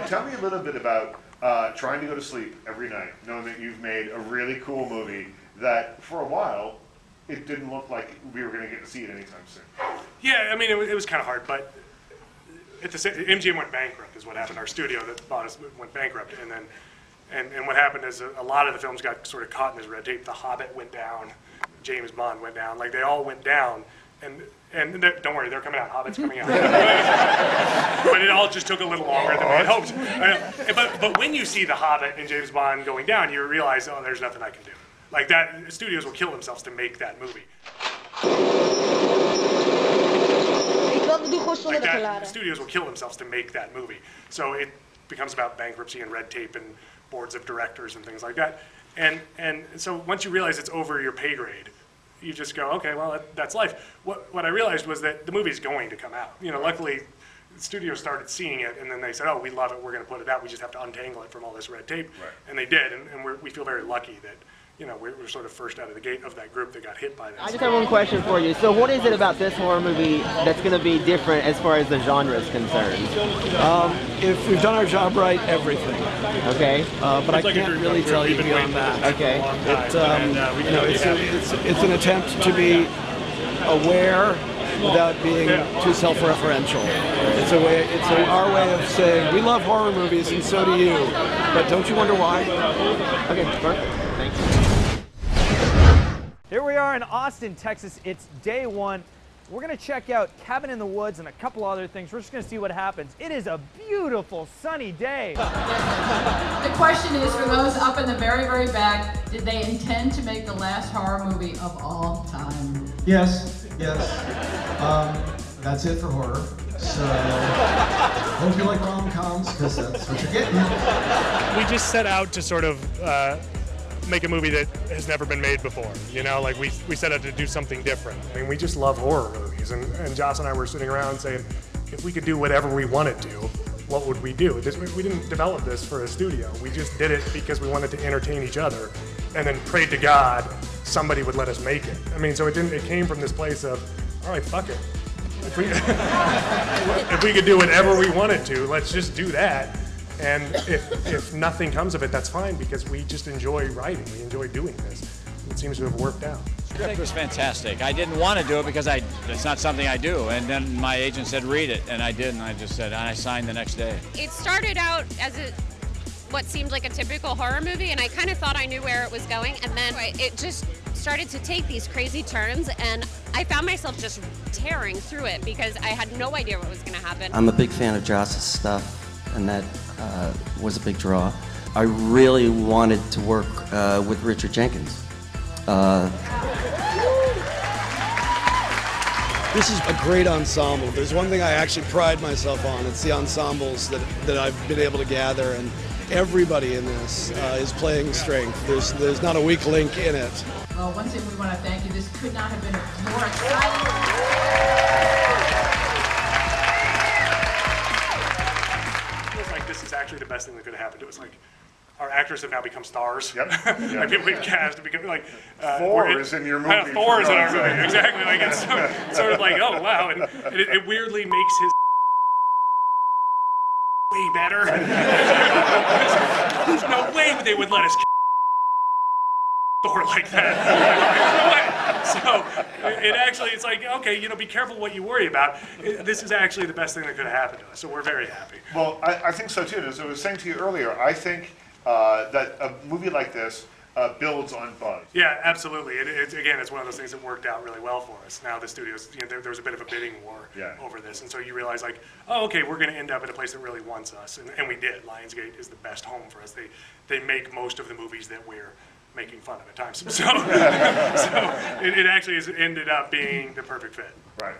Tell me a little bit about trying to go to sleep every night, knowing that you've made a really cool movie that, for a while, it didn't look like we were going to get to see it anytime soon. Yeah, I mean, it was kind of hard, but at the same, MGM went bankrupt is what happened. Our studio that bought us went bankrupt, and then and what happened is a lot of the films got sort of caught in this red tape. The Hobbit went down, James Bond went down, like they all went down, and don't worry, they're coming out. Hobbit's coming out. But it all just took a little longer than we had hoped. But when you see The Hobbit and James Bond going down, you realize, oh, there's nothing I can do. Like that, studios will kill themselves to make that movie. Like that, studios will kill themselves to make that movie. So it becomes about bankruptcy and red tape and boards of directors and things like that. And so once you realize it's over your pay grade, you just go, okay, well, that's life. What I realized was that the movie's going to come out. You know, luckily, the studio started seeing it, and then they said, oh, we love it, we're going to put it out. We just have to untangle it from all this red tape. Right. And they did, and we feel very lucky that, you know, we're sort of first out of the gate of that group that got hit by this. I just have one question for you. So what is it about this horror movie that's going to be different as far as the genre is concerned? If we've done our job right, everything. Okay. But I can't really tell you beyond that. Okay. It's an attempt to be aware without being too self-referential. It's our way of saying, we love horror movies and so do you, but don't you wonder why? Okay, perfect. Thank you. Here we are in Austin, Texas. It's day one. We're going to check out Cabin in the Woods and a couple other things. We're just going to see what happens. It is a beautiful, sunny day. The question is, for those up in the very, very back, did they intend to make the last horror movie of all time? Yes, yes. That's it for horror. So, hope you like rom-coms, because that's what you're getting. We just set out to sort of make a movie that has never been made before. You know, like we set out to do something different. I mean, we just love horror movies, and Joss and I were sitting around saying, if we could do whatever we wanted to, what would we do? We didn't develop this for a studio. We just did it because we wanted to entertain each other, and then prayed to God somebody would let us make it. I mean, so it came from this place of, all right, fuck it. If we could do whatever we wanted to, let's just do that. And if nothing comes of it, that's fine, because we just enjoy writing. We enjoy doing this. It seems to have worked out. The script was fantastic. I didn't want to do it because it's not something I do. And then my agent said, read it. And I did, and I just said, and I signed the next day. It started out as what seemed like a typical horror movie, and I kind of thought I knew where it was going. And then it just started to take these crazy turns, and I found myself just tearing through it because I had no idea what was going to happen. I'm a big fan of Joss's stuff, and that was a big draw. I really wanted to work with Richard Jenkins. This is a great ensemble. There's one thing I actually pride myself on. It's the ensembles that I've been able to gather, and everybody in this is playing strength. There's not a weak link in it. Well, once again, we want to thank you. This could not have been more exciting. This is actually the best thing that could have happened to us. Like, our actors have now become stars. Yep. Like, people we've cast to become like Thor is in your movie. Thor is in our movie, exactly. Like, it's sort of like, oh wow, and it weirdly makes his way better. There's no way they would let us Thor like that. So it actually, it's like, okay, be careful what you worry about. This is actually the best thing that could have happened to us, so we're very happy. Well, I think so too. As I was saying to you earlier, I think that a movie like this builds on buzz. Yeah, absolutely. It's one of those things that worked out really well for us. Now the studios, there was a bit of a bidding war over this, and so you realize, like, oh, okay, we're going to end up in a place that really wants us, and we did. Lionsgate is the best home for us. They make most of the movies that we're making fun of at times. So it actually has ended up being the perfect fit. Right.